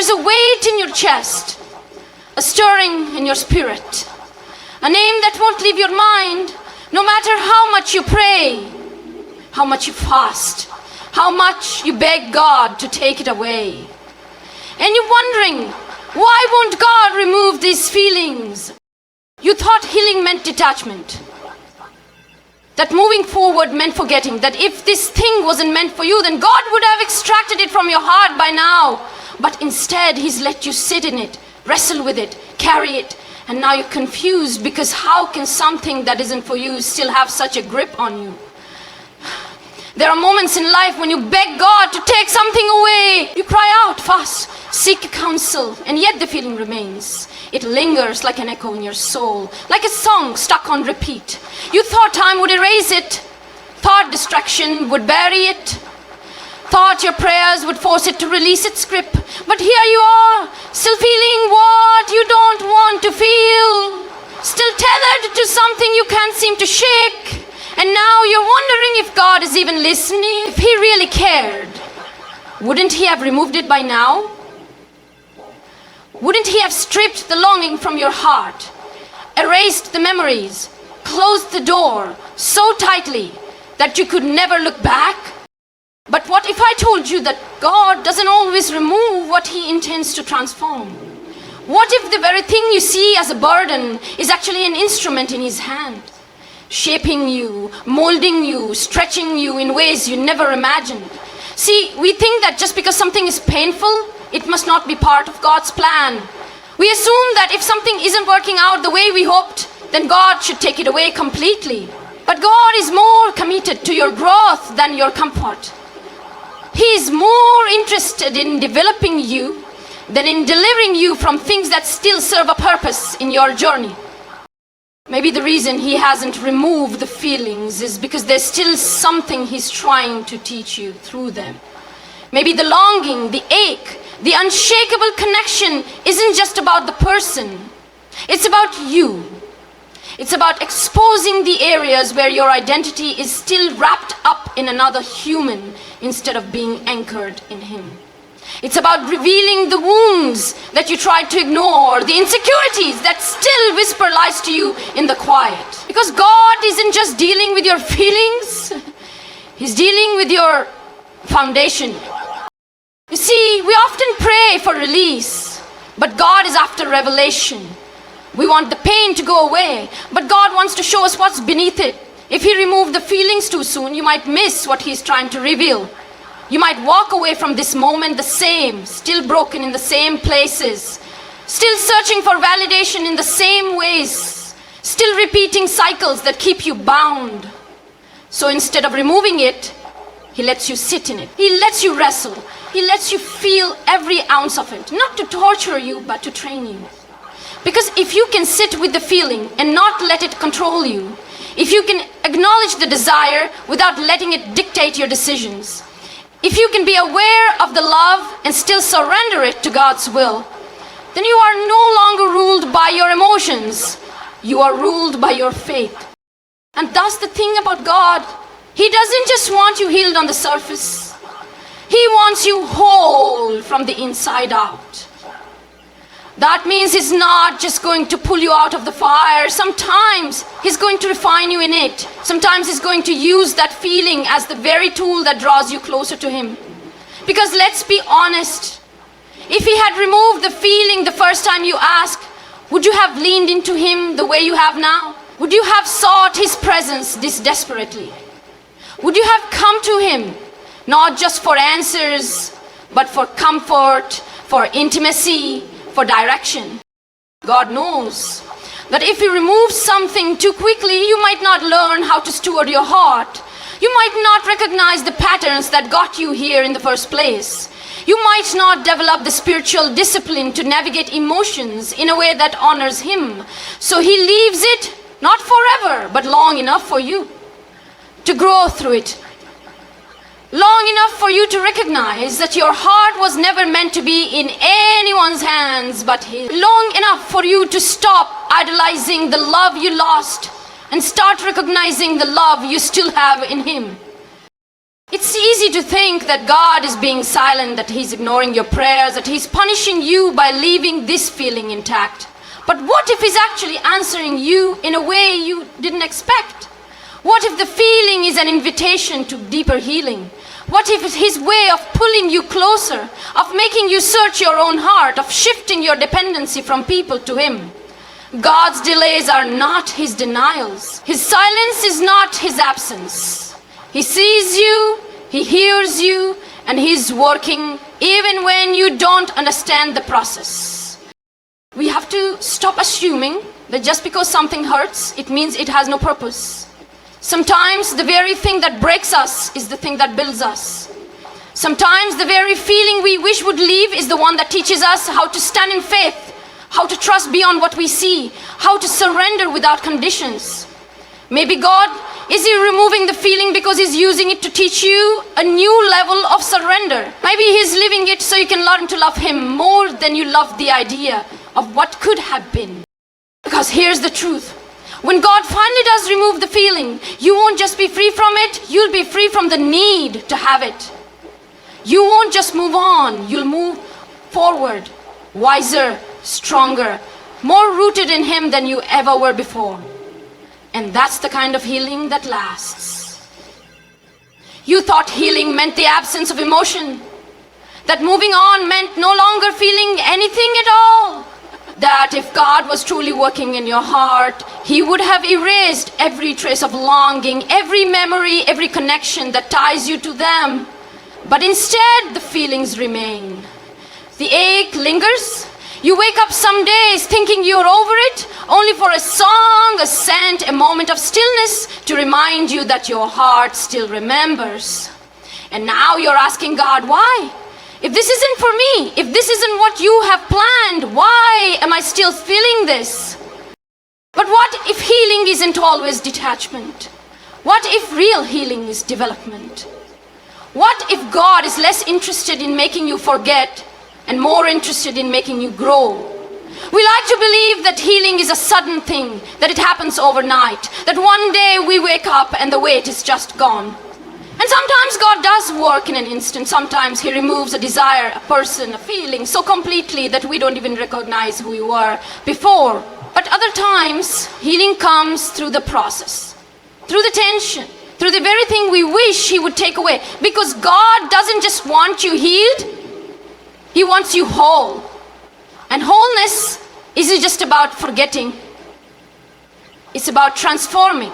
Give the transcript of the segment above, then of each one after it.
There's a weight in your chest, a stirring in your spirit, a name that won't leave your mind no matter how much you pray, how much you fast, how much you beg God to take it away. And you're wondering, why won't God remove these feelings? You thought healing meant detachment, that moving forward meant forgetting, that if this thing wasn't meant for you, then God would have extracted it from your heart by now. But instead, He's let you sit in it, wrestle with it, carry it, and now you're confused because how can something that isn't for you still have such a grip on you? There are moments in life when you beg God to take something away. You cry out, fast, seek counsel, and yet the feeling remains. It lingers like an echo in your soul, like a song stuck on repeat. You thought time would erase it, thought distraction would bury it, thought your prayers would force it to release its grip. But here you are, still feeling what you don't want to feel, still tethered to something you can't seem to shake. And now you're wondering if God is even listening. If He really cared, wouldn't He have removed it by now? Wouldn't He have stripped the longing from your heart, erased the memories, closed the door so tightly that you could never look back? But what if I told you that God doesn't always remove what He intends to transform? What if the very thing you see as a burden is actually an instrument in His hand, shaping you, molding you, stretching you in ways you never imagined? See, we think that just because something is painful, it must not be part of God's plan. We assume that if something isn't working out the way we hoped, then God should take it away completely. But God is more committed to your growth than your comfort. He is more interested in developing you than in delivering you from things that still serve a purpose in your journey. Maybe the reason He hasn't removed the feelings is because there's still something He's trying to teach you through them. Maybe the longing, the ache, the unshakable connection isn't just about the person. It's about you. It's about exposing the areas where your identity is still wrapped up in another human instead of being anchored in Him. It's about revealing the wounds that you tried to ignore, the insecurities that still whisper lies to you in the quiet. Because God isn't just dealing with your feelings, He's dealing with your foundation. You see, we often pray for release, but God is after revelation. We want the pain to go away, but God wants to show us what's beneath it. If He removed the feelings too soon, you might miss what He's trying to reveal. You might walk away from this moment the same, still broken in the same places, still searching for validation in the same ways, still repeating cycles that keep you bound. So instead of removing it, He lets you sit in it. He lets you wrestle. He lets you feel every ounce of it, not to torture you, but to train you. Because if you can sit with the feeling and not let it control you, if you can acknowledge the desire without letting it dictate your decisions, if you can be aware of the love and still surrender it to God's will, then you are no longer ruled by your emotions. You are ruled by your faith. And that's the thing about God. He doesn't just want you healed on the surface. He wants you whole from the inside out. That means He's not just going to pull you out of the fire. Sometimes He's going to refine you in it. Sometimes He's going to use that feeling as the very tool that draws you closer to Him. Because let's be honest, if He had removed the feeling the first time you asked, would you have leaned into Him the way you have now? Would you have sought His presence this desperately? Would you have come to Him, not just for answers, but for comfort, for intimacy, for direction? God knows that if you remove something too quickly, you might not learn how to steward your heart. You might not recognize the patterns that got you here in the first place. You might not develop the spiritual discipline to navigate emotions in a way that honors Him. So He leaves it, not forever, but long enough for you to grow through it. Long enough for you to recognize that your heart was never meant to be in anyone's hands but His. Long enough for you to stop idolizing the love you lost and start recognizing the love you still have in Him. It's easy to think that God is being silent, that He's ignoring your prayers, that He's punishing you by leaving this feeling intact. But what if He's actually answering you in a way you didn't expect? What if the feeling is an invitation to deeper healing? What if it's His way of pulling you closer, of making you search your own heart, of shifting your dependency from people to Him? God's delays are not His denials. His silence is not His absence. He sees you, He hears you, and He's working even when you don't understand the process. We have to stop assuming that just because something hurts, it means it has no purpose. Sometimes the very thing that breaks us is the thing that builds us. Sometimes the very feeling we wish would leave is the one that teaches us how to stand in faith, how to trust beyond what we see, how to surrender without conditions. Maybe God, is He removing the feeling because He's using it to teach you a new level of surrender? Maybe He's leaving it so you can learn to love Him more than you love the idea of what could have been. Because here's the truth. When God finally does remove the feeling, you won't just be free from it, you'll be free from the need to have it. You won't just move on, you'll move forward, wiser, stronger, more rooted in Him than you ever were before. And that's the kind of healing that lasts. You thought healing meant the absence of emotion, that moving on meant no longer feeling anything at all, that if God was truly working in your heart, He would have erased every trace of longing, every memory, every connection that ties you to them. But instead, the feelings remain. The ache lingers. You wake up some days thinking you're over it, only for a song, a scent, a moment of stillness to remind you that your heart still remembers. And now you're asking God, why? If this isn't for me, if this isn't what you have planned, why am I still feeling this? But what if healing isn't always detachment? What if real healing is development? What if God is less interested in making you forget and more interested in making you grow? We like to believe that healing is a sudden thing, that it happens overnight, that one day we wake up and the weight is just gone. And sometimes God does work in an instant. Sometimes He removes a desire, a person, a feeling so completely that we don't even recognize who we were before. But other times, healing comes through the process, through the tension, through the very thing we wish He would take away. Because God doesn't just want you healed, He wants you whole. And wholeness isn't just about forgetting. It's about transforming.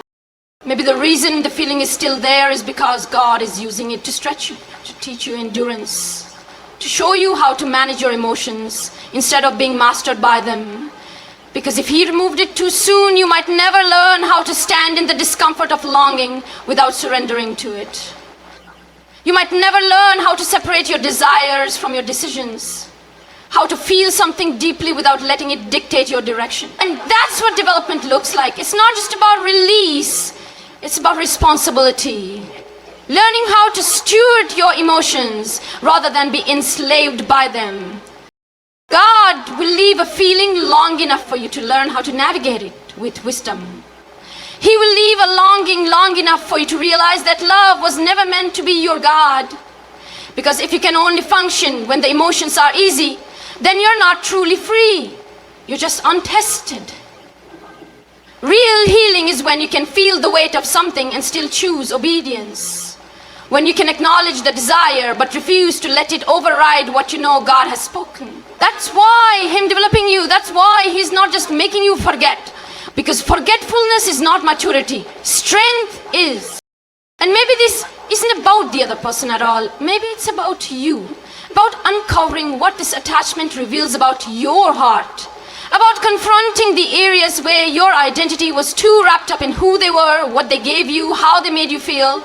Maybe the reason the feeling is still there is because God is using it to stretch you, to teach you endurance, to show you how to manage your emotions instead of being mastered by them. Because if He removed it too soon, you might never learn how to stand in the discomfort of longing without surrendering to it. You might never learn how to separate your desires from your decisions, how to feel something deeply without letting it dictate your direction. And that's what development looks like. It's not just about release, it's about responsibility. Learning how to steward your emotions rather than be enslaved by them. God will leave a feeling long enough for you to learn how to navigate it with wisdom. He will leave a longing long enough for you to realize that love was never meant to be your God. Because if you can only function when the emotions are easy, then you're not truly free. You're just untested. Real healing is when you can feel the weight of something and still choose obedience. When you can acknowledge the desire but refuse to let it override what you know God has spoken. That's why Him developing you, that's why He's not just making you forget. Because forgetfulness is not maturity. Strength is. And maybe this isn't about the other person at all. Maybe it's about you. About uncovering what this attachment reveals about your heart. About confronting the areas where your identity was too wrapped up in who they were, what they gave you, how they made you feel.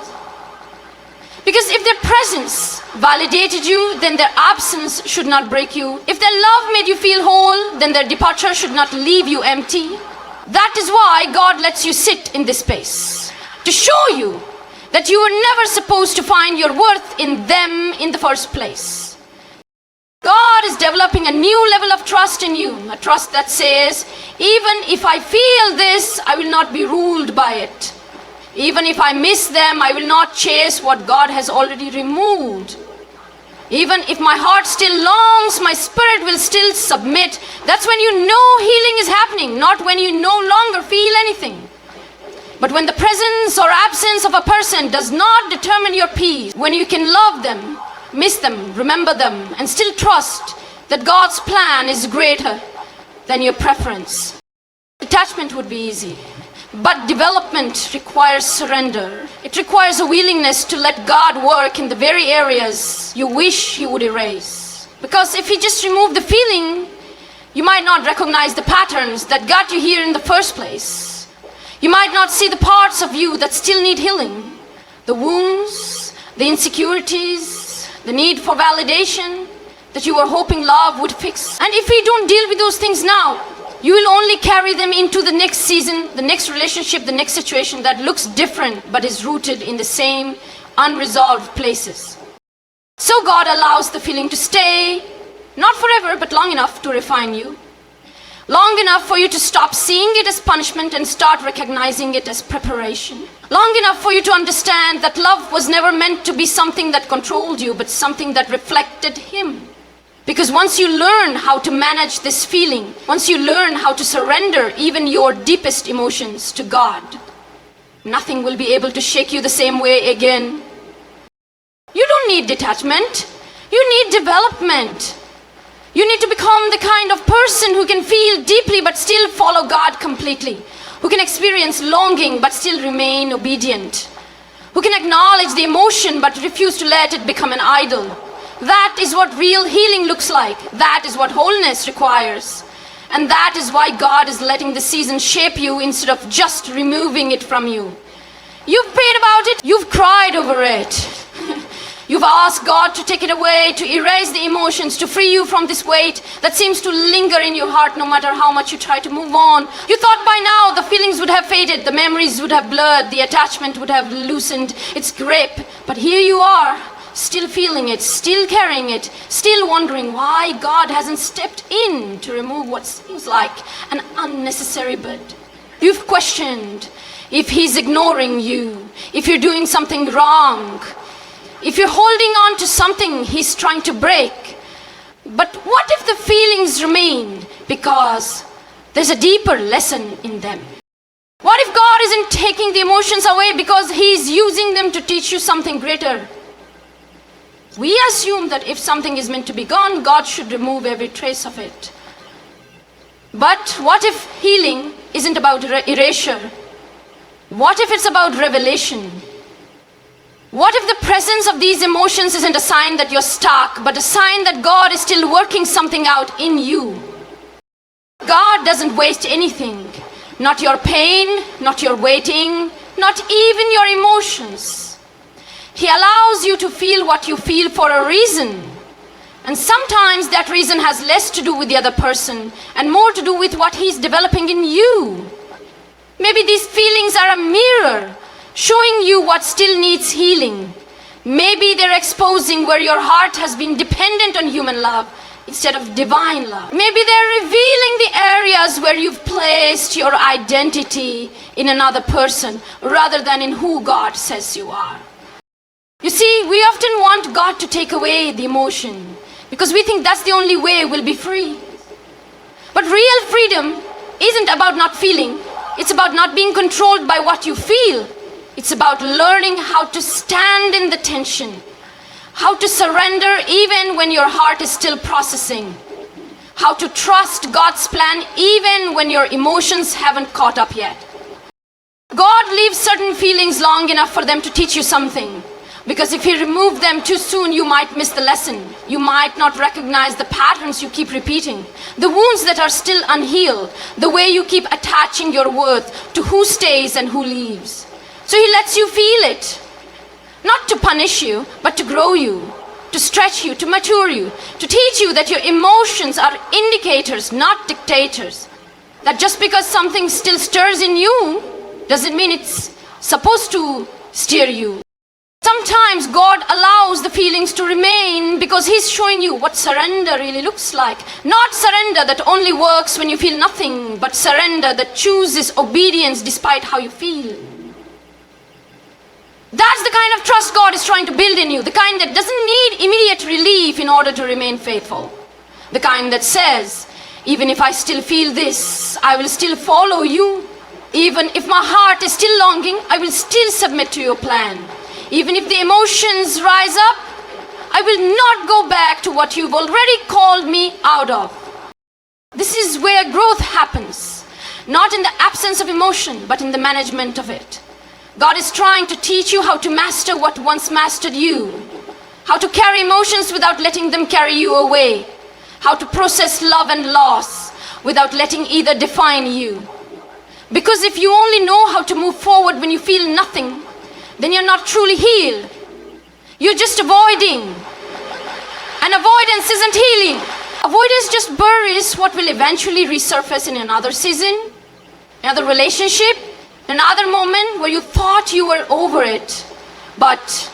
Because if their presence validated you, then their absence should not break you. If their love made you feel whole, then their departure should not leave you empty. That is why God lets you sit in this space. To show you that you were never supposed to find your worth in them in the first place. God is developing a new level of trust in you. A trust that says, even if I feel this, I will not be ruled by it. Even if I miss them, I will not chase what God has already removed. Even if my heart still longs, my spirit will still submit. That's when you know healing is happening, not when you no longer feel anything. But when the presence or absence of a person does not determine your peace, when you can love them, miss them, remember them, and still trust that God's plan is greater than your preference. Detachment would be easy, but development requires surrender. It requires a willingness to let God work in the very areas you wish He would erase. Because if He just removed the feeling, you might not recognize the patterns that got you here in the first place. You might not see the parts of you that still need healing. The wounds, the insecurities, the need for validation that you were hoping love would fix. And if we don't deal with those things now, you will only carry them into the next season, the next relationship, the next situation that looks different but is rooted in the same unresolved places. So God allows the feeling to stay, not forever, but long enough to refine you. Long enough for you to stop seeing it as punishment and start recognizing it as preparation. Long enough for you to understand that love was never meant to be something that controlled you, but something that reflected Him. Because once you learn how to manage this feeling, once you learn how to surrender even your deepest emotions to God, nothing will be able to shake you the same way again. You don't need detachment. You need development. You need to become the kind of person who can feel deeply but still follow God completely, who can experience longing but still remain obedient, who can acknowledge the emotion but refuse to let it become an idol. That is what real healing looks like. That is what wholeness requires. And that is why God is letting the season shape you instead of just removing it from you. You've prayed about it, you've cried over it. You've asked God to take it away, to erase the emotions, to free you from this weight that seems to linger in your heart no matter how much you try to move on. You thought by now the feelings would have faded, the memories would have blurred, the attachment would have loosened its grip. But here you are, still feeling it, still carrying it, still wondering why God hasn't stepped in to remove what seems like an unnecessary burden. You've questioned if He's ignoring you, if you're doing something wrong, if you're holding on to something He's trying to break. But what if the feelings remain because there's a deeper lesson in them? What if God isn't taking the emotions away because He's using them to teach you something greater? We assume that if something is meant to be gone, God should remove every trace of it. But what if healing isn't about erasure? What if it's about revelation? What if the presence of these emotions isn't a sign that you're stuck, but a sign that God is still working something out in you? God doesn't waste anything. Not your pain, not your waiting, not even your emotions. He allows you to feel what you feel for a reason. And sometimes that reason has less to do with the other person and more to do with what He's developing in you. Maybe these feelings are a mirror showing you what still needs healing. Maybe they're exposing where your heart has been dependent on human love instead of divine love. Maybe they're revealing the areas where you've placed your identity in another person rather than in who God says you are. You see, we often want God to take away the emotion because we think that's the only way we'll be free. But real freedom isn't about not feeling. It's about not being controlled by what you feel. It's about learning how to stand in the tension, how to surrender even when your heart is still processing, how to trust God's plan even when your emotions haven't caught up yet. God leaves certain feelings long enough for them to teach you something. Because if He removed them too soon, you might miss the lesson. You might not recognize the patterns you keep repeating, the wounds that are still unhealed, the way you keep attaching your worth to who stays and who leaves. So He lets you feel it, not to punish you, but to grow you, to stretch you, to mature you, to teach you that your emotions are indicators, not dictators. That just because something still stirs in you, doesn't mean it's supposed to steer you. Sometimes God allows the feelings to remain because He's showing you what surrender really looks like. Not surrender that only works when you feel nothing, but surrender that chooses obedience despite how you feel. That's the kind of trust God is trying to build in you, the kind that doesn't need immediate relief in order to remain faithful. The kind that says, even if I still feel this, I will still follow you. Even if my heart is still longing, I will still submit to your plan. Even if the emotions rise up, I will not go back to what you've already called me out of. This is where growth happens, not in the absence of emotion, but in the management of it. God is trying to teach you how to master what once mastered you, how to carry emotions without letting them carry you away, how to process love and loss without letting either define you. Because if you only know how to move forward when you feel nothing, then you're not truly healed. You're just avoiding. And avoidance isn't healing. Avoidance just buries what will eventually resurface in another season, another relationship, another moment where you thought you were over it, but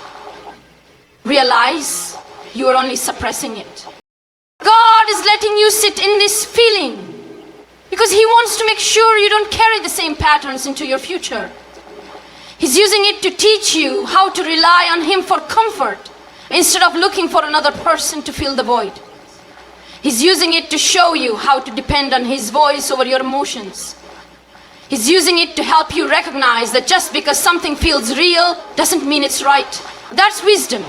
realize you are only suppressing it. God is letting you sit in this feeling because He wants to make sure you don't carry the same patterns into your future. He's using it to teach you how to rely on Him for comfort instead of looking for another person to fill the void. He's using it to show you how to depend on His voice over your emotions. He's using it to help you recognize that just because something feels real doesn't mean it's right. That's wisdom.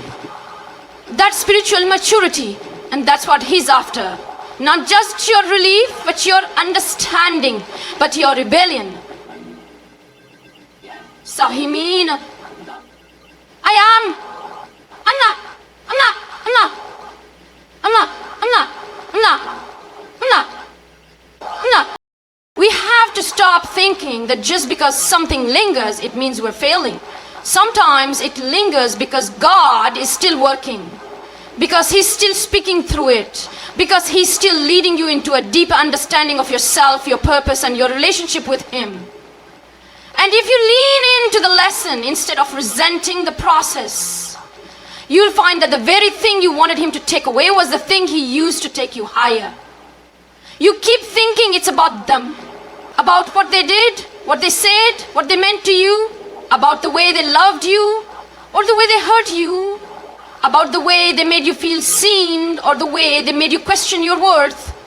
That's spiritual maturity. And that's what He's after. Not just your relief, but your understanding, but your rebellion. Sahimin. I'm not. We have to stop thinking that just because something lingers, it means we're failing. Sometimes it lingers because God is still working, because He's still speaking through it, because He's still leading you into a deeper understanding of yourself, your purpose, and your relationship with Him. And if you lean into the lesson instead of resenting the process, you'll find that the very thing you wanted Him to take away was the thing He used to take you higher. You keep thinking it's about them, about what they did, what they said, what they meant to you, about the way they loved you, or the way they hurt you, about the way they made you feel seen, or the way they made you question your worth.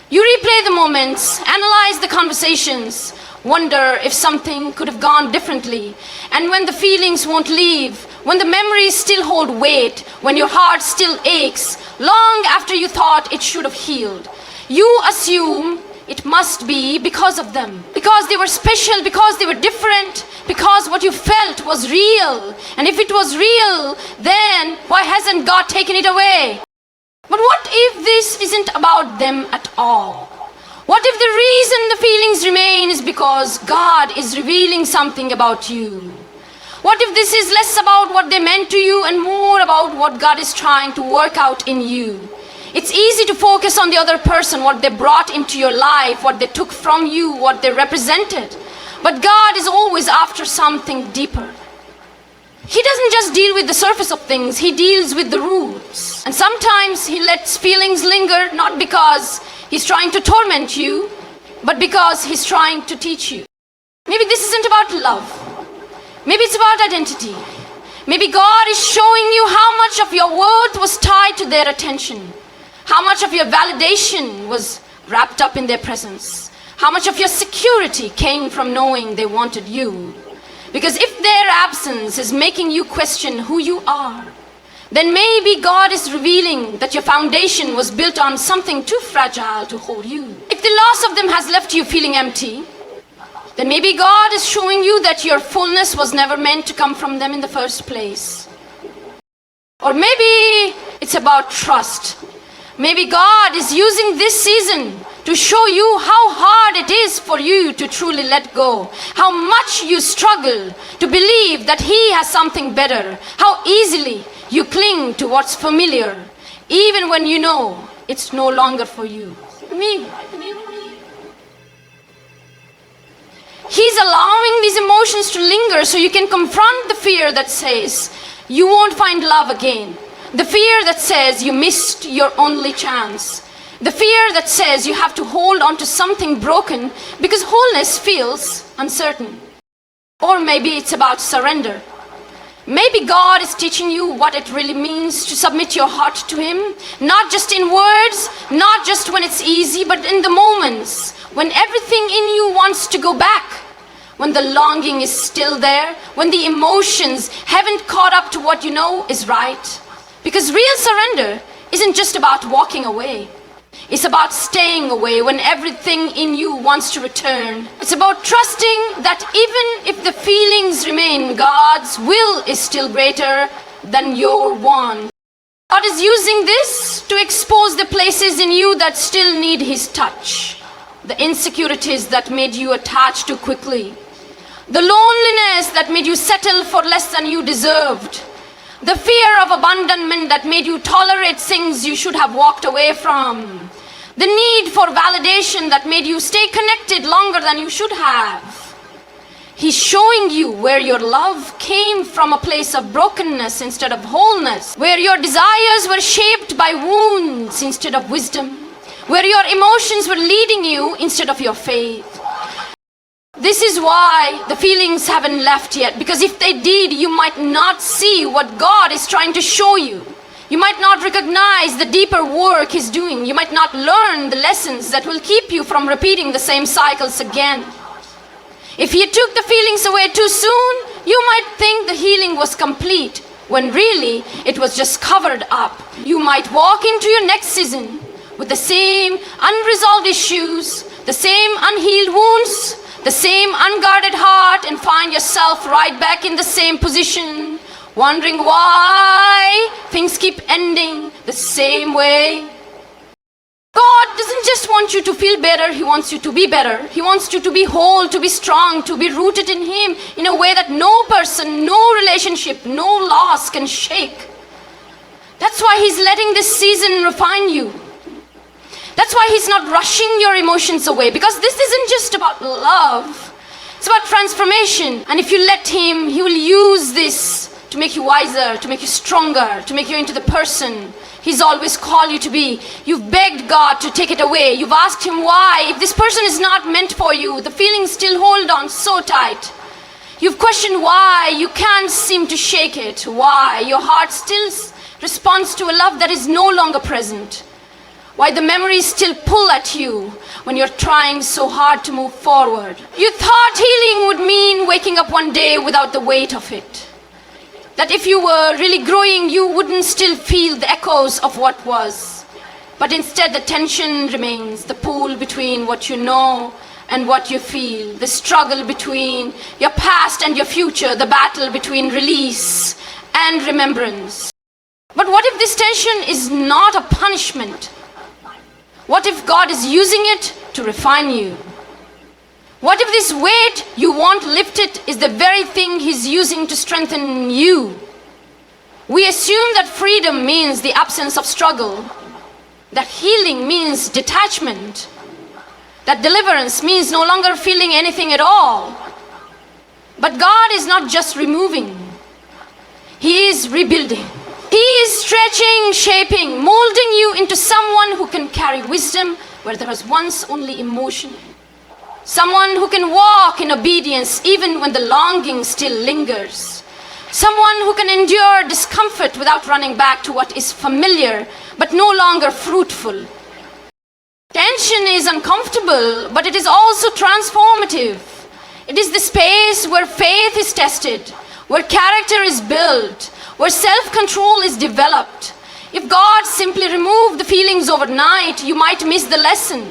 You replay the moments, analyze the conversations, wonder if something could have gone differently. And when the feelings won't leave, when the memories still hold weight, when your heart still aches, long after you thought it should have healed, you assume it must be because of them, because they were special, because they were different, because what you felt was real. And if it was real, then why hasn't God taken it away? But what if this isn't about them at all? What if the reason the feelings remain is because God is revealing something about you? What if this is less about what they meant to you and more about what God is trying to work out in you? It's easy to focus on the other person, what they brought into your life, what they took from you, what they represented. But God is always after something deeper. He doesn't just deal with the surface of things, He deals with the roots. And sometimes He lets feelings linger, not because He's trying to torment you, but because He's trying to teach you. Maybe this isn't about love. Maybe it's about identity. Maybe God is showing you how much of your worth was tied to their attention. How much of your validation was wrapped up in their presence. How much of your security came from knowing they wanted you. Because if their absence is making you question who you are, then maybe God is revealing that your foundation was built on something too fragile to hold you. If the loss of them has left you feeling empty, then maybe God is showing you that your fullness was never meant to come from them in the first place. Or maybe it's about trust. Maybe God is using this season to show you how hard it is for you to truly let go, how much you struggle to believe that He has something better, how easily you cling to what's familiar, even when you know it's no longer for you. He's allowing these emotions to linger so you can confront the fear that says you won't find love again. The fear that says you missed your only chance. The fear that says you have to hold on to something broken because wholeness feels uncertain. Or maybe it's about surrender. Maybe God is teaching you what it really means to submit your heart to Him, not just in words, not just when it's easy, but in the moments when everything in you wants to go back, when the longing is still there, when the emotions haven't caught up to what you know is right. Because real surrender isn't just about walking away. It's about staying away when everything in you wants to return. It's about trusting that even if the feelings remain, God's will is still greater than your want. God is using this to expose the places in you that still need His touch. The insecurities that made you attach too quickly. The loneliness that made you settle for less than you deserved. The fear of abandonment that made you tolerate things you should have walked away from. The need for validation that made you stay connected longer than you should have. He's showing you where your love came from a place of brokenness instead of wholeness. Where your desires were shaped by wounds instead of wisdom. Where your emotions were leading you instead of your faith. This is why the feelings haven't left yet, because if they did, you might not see what God is trying to show you. You might not recognize the deeper work He's doing. You might not learn the lessons that will keep you from repeating the same cycles again. If He took the feelings away too soon, you might think the healing was complete, when really it was just covered up. You might walk into your next season with the same unresolved issues, the same unhealed wounds, the same unguarded heart, and find yourself right back in the same position, wondering why things keep ending the same way. God doesn't just want you to feel better, He wants you to be better. He wants you to be whole, to be strong, to be rooted in Him in a way that no person, no relationship, no loss can shake. That's why He's letting this season refine you. That's why He's not rushing your emotions away, because this isn't just about love. It's about transformation. And if you let Him, He will use this to make you wiser, to make you stronger, to make you into the person He's always called you to be. You've begged God to take it away. You've asked Him why. If this person is not meant for you, the feelings still hold on so tight. You've questioned why you can't seem to shake it. Why your heart still responds to a love that is no longer present. Why the memories still pull at you when you're trying so hard to move forward. You thought healing would mean waking up one day without the weight of it. That if you were really growing, you wouldn't still feel the echoes of what was. But instead the tension remains, the pull between what you know and what you feel, the struggle between your past and your future, the battle between release and remembrance. But what if this tension is not a punishment? What if God is using it to refine you? What if this weight you want lifted is the very thing He's using to strengthen you? We assume that freedom means the absence of struggle, that healing means detachment, that deliverance means no longer feeling anything at all. But God is not just removing, He is rebuilding. He is stretching, shaping, molding you into someone who can carry wisdom where there was once only emotion. Someone who can walk in obedience even when the longing still lingers. Someone who can endure discomfort without running back to what is familiar but no longer fruitful. Tension is uncomfortable, but it is also transformative. It is the space where faith is tested, where character is built, where self-control is developed. If God simply removed the feelings overnight, you might miss the lesson.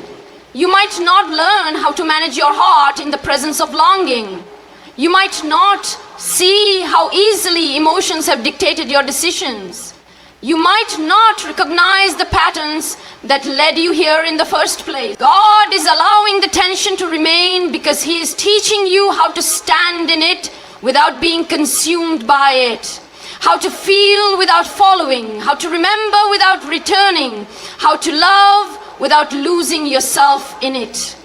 You might not learn how to manage your heart in the presence of longing. You might not see how easily emotions have dictated your decisions. You might not recognize the patterns that led you here in the first place. God is allowing the tension to remain because He is teaching you how to stand in it without being consumed by it. How to feel without following, how to remember without returning, how to love without losing yourself in it.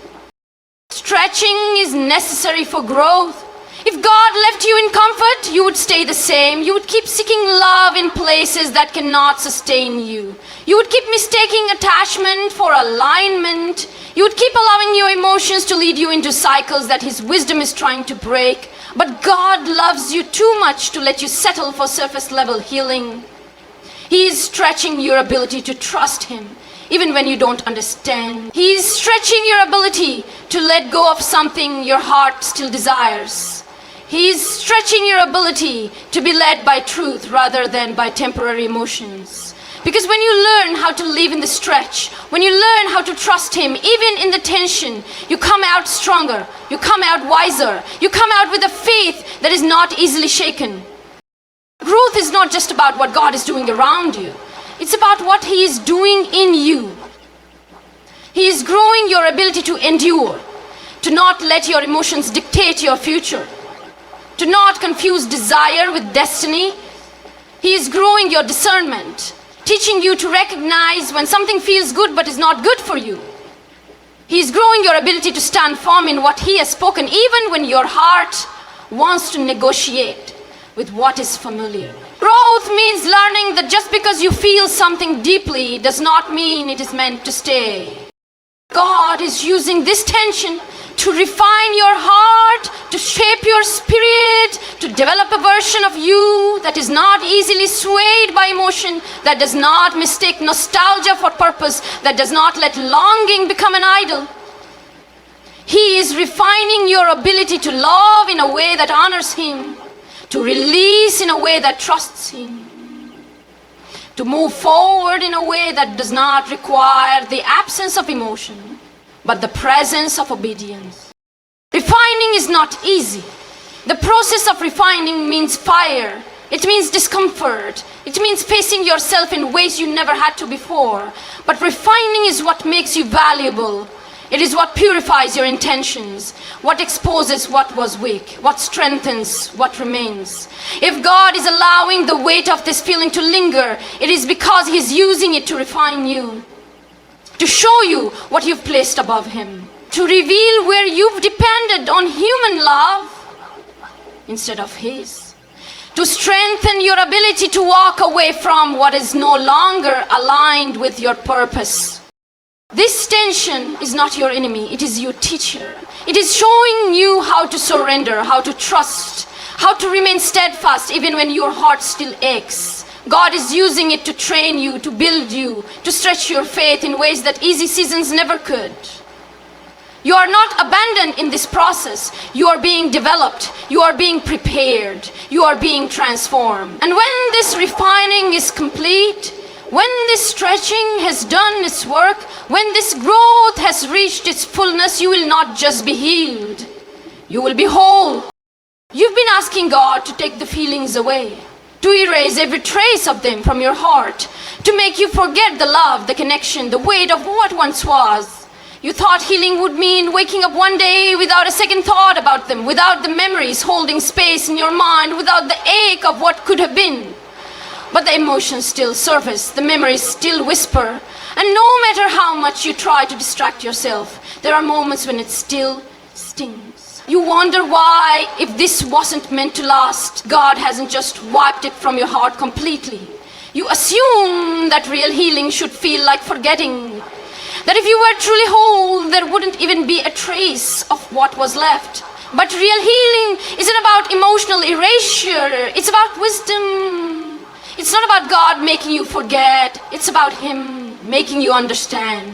Stretching is necessary for growth. If God left you in comfort, you would stay the same. You would keep seeking love in places that cannot sustain you. You would keep mistaking attachment for alignment. You would keep allowing your emotions to lead you into cycles that His wisdom is trying to break. But God loves you too much to let you settle for surface level healing. He is stretching your ability to trust Him, even when you don't understand. He is stretching your ability to let go of something your heart still desires. He is stretching your ability to be led by truth rather than by temporary emotions. Because when you learn how to live in the stretch, when you learn how to trust Him, even in the tension, you come out stronger, you come out wiser, you come out with a faith that is not easily shaken. Growth is not just about what God is doing around you. It's about what He is doing in you. He is growing your ability to endure, to not let your emotions dictate your future, to not confuse desire with destiny. He is growing your discernment, teaching you to recognize when something feels good but is not good for you. He is growing your ability to stand firm in what He has spoken, even when your heart wants to negotiate with what is familiar. Growth means learning that just because you feel something deeply does not mean it is meant to stay. God is using this tension to refine your heart, to shape your spirit, to develop a version of you that is not easily swayed by emotion, that does not mistake nostalgia for purpose, that does not let longing become an idol. He is refining your ability to love in a way that honors Him, to release in a way that trusts Him, to move forward in a way that does not require the absence of emotion, but the presence of obedience. Refining is not easy. The process of refining means fire. It means discomfort. It means facing yourself in ways you never had to before. But refining is what makes you valuable. It is what purifies your intentions, what exposes what was weak, what strengthens what remains. If God is allowing the weight of this feeling to linger, it is because He's using it to refine you, to show you what you've placed above Him, to reveal where you've depended on human love instead of His, to strengthen your ability to walk away from what is no longer aligned with your purpose. This tension is not your enemy, it is your teacher. It is showing you how to surrender, how to trust, how to remain steadfast even when your heart still aches. God is using it to train you, to build you, to stretch your faith in ways that easy seasons never could. You are not abandoned in this process. You are being developed. You are being prepared. You are being transformed. And when this refining is complete, when this stretching has done its work, when this growth has reached its fullness, you will not just be healed. You will be whole. You've been asking God to take the feelings away, to erase every trace of them from your heart, to make you forget the love, the connection, the weight of what once was. You thought healing would mean waking up one day without a second thought about them, without the memories holding space in your mind, without the ache of what could have been. But the emotions still surface, the memories still whisper, and no matter how much you try to distract yourself, there are moments when it still stings. You wonder why, if this wasn't meant to last, God hasn't just wiped it from your heart completely. You assume that real healing should feel like forgetting, that if you were truly whole, there wouldn't even be a trace of what was left. But real healing isn't about emotional erasure, it's about wisdom. It's not about God making you forget, it's about Him making you understand.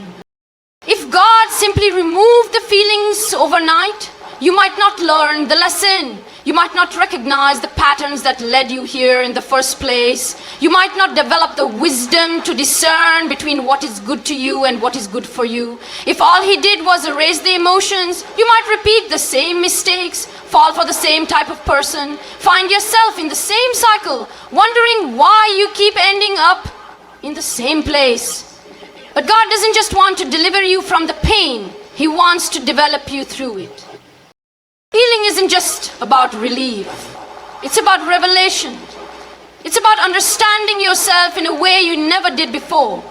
If God simply removed the feelings overnight, you might not learn the lesson. You might not recognize the patterns that led you here in the first place. You might not develop the wisdom to discern between what is good to you and what is good for you. If all He did was erase the emotions, you might repeat the same mistakes, fall for the same type of person, find yourself in the same cycle, wondering why you keep ending up in the same place. But God doesn't just want to deliver you from the pain, He wants to develop you through it. Healing isn't just about relief. It's about revelation. It's about understanding yourself in a way you never did before.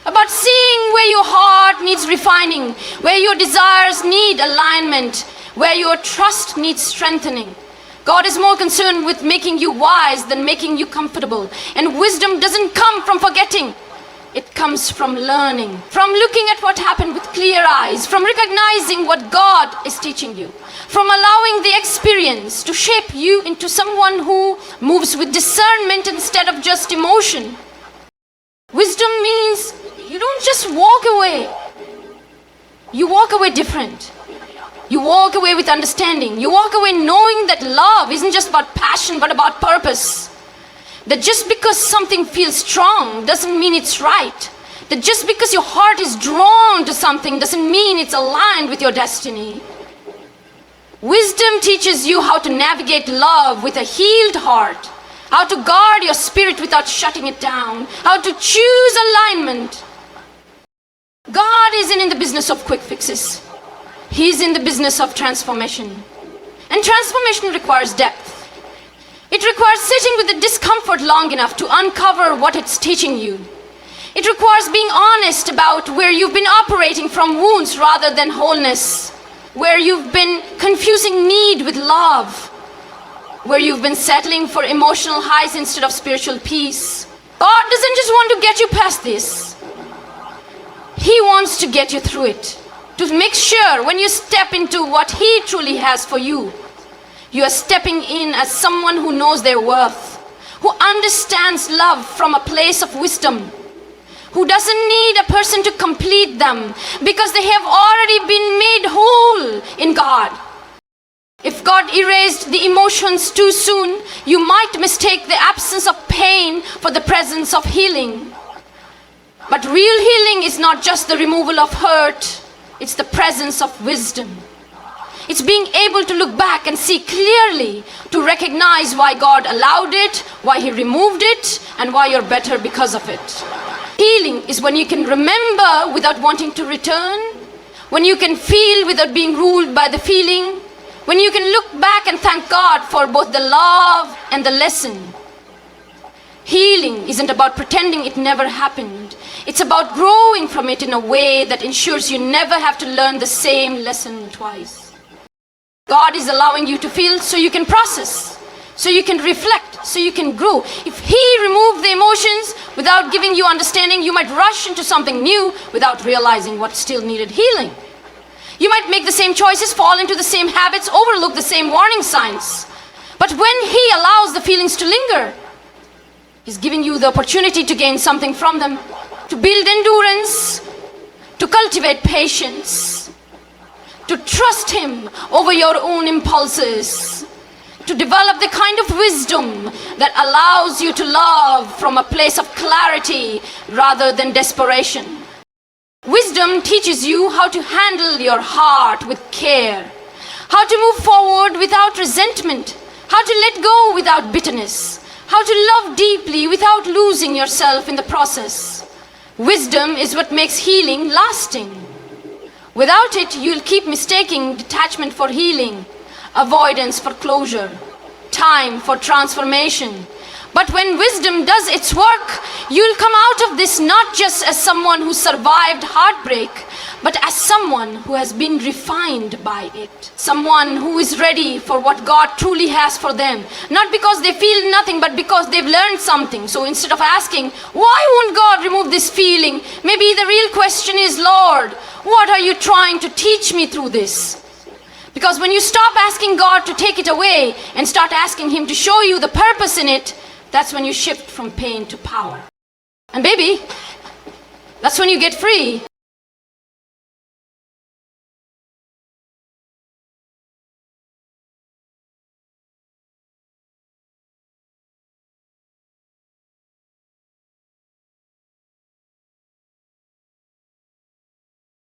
About seeing where your heart needs refining, where your desires need alignment, where your trust needs strengthening. God is more concerned with making you wise than making you comfortable. And wisdom doesn't come from forgetting. It comes from learning, from looking at what happened with clear eyes, from recognizing what God is teaching you, from allowing the experience to shape you into someone who moves with discernment instead of just emotion. Wisdom means you don't just walk away. You walk away different. You walk away with understanding. You walk away knowing that love isn't just about passion, but about purpose. That just because something feels strong doesn't mean it's right. That just because your heart is drawn to something doesn't mean it's aligned with your destiny. Wisdom teaches you how to navigate love with a healed heart, how to guard your spirit without shutting it down, how to choose alignment. God isn't in the business of quick fixes. He's in the business of transformation. And transformation requires depth. It requires sitting with the discomfort long enough to uncover what it's teaching you. It requires being honest about where you've been operating from wounds rather than wholeness, where you've been confusing need with love, where you've been settling for emotional highs instead of spiritual peace. God doesn't just want to get you past this. He wants to get you through it, to make sure when you step into what He truly has for you, you are stepping in as someone who knows their worth, who understands love from a place of wisdom, who doesn't need a person to complete them because they have already been made whole in God. If God erased the emotions too soon, you might mistake the absence of pain for the presence of healing. But real healing is not just the removal of hurt, it's the presence of wisdom. It's being able to look back and see clearly, to recognize why God allowed it, why He removed it, and why you're better because of it. Healing is when you can remember without wanting to return, when you can feel without being ruled by the feeling, when you can look back and thank God for both the love and the lesson. Healing isn't about pretending it never happened. It's about growing from it in a way that ensures you never have to learn the same lesson twice. God is allowing you to feel so you can process, so you can reflect, so you can grow. If He removed the emotions without giving you understanding, you might rush into something new without realizing what still needed healing. You might make the same choices, fall into the same habits, overlook the same warning signs. But when He allows the feelings to linger, He's giving you the opportunity to gain something from them, to build endurance, to cultivate patience, to trust Him over your own impulses, to develop the kind of wisdom that allows you to love from a place of clarity rather than desperation. Wisdom teaches you how to handle your heart with care, how to move forward without resentment, how to let go without bitterness, how to love deeply without losing yourself in the process. Wisdom is what makes healing lasting. Without it, you'll keep mistaking detachment for healing, avoidance for closure, time for transformation. But when wisdom does its work, you'll come out of this not just as someone who survived heartbreak, but as someone who has been refined by it. Someone who is ready for what God truly has for them. Not because they feel nothing, but because they've learned something. So instead of asking, why won't God remove this feeling? Maybe the real question is, Lord, what are you trying to teach me through this? Because when you stop asking God to take it away and start asking Him to show you the purpose in it, that's when you shift from pain to power. And baby, that's when you get free.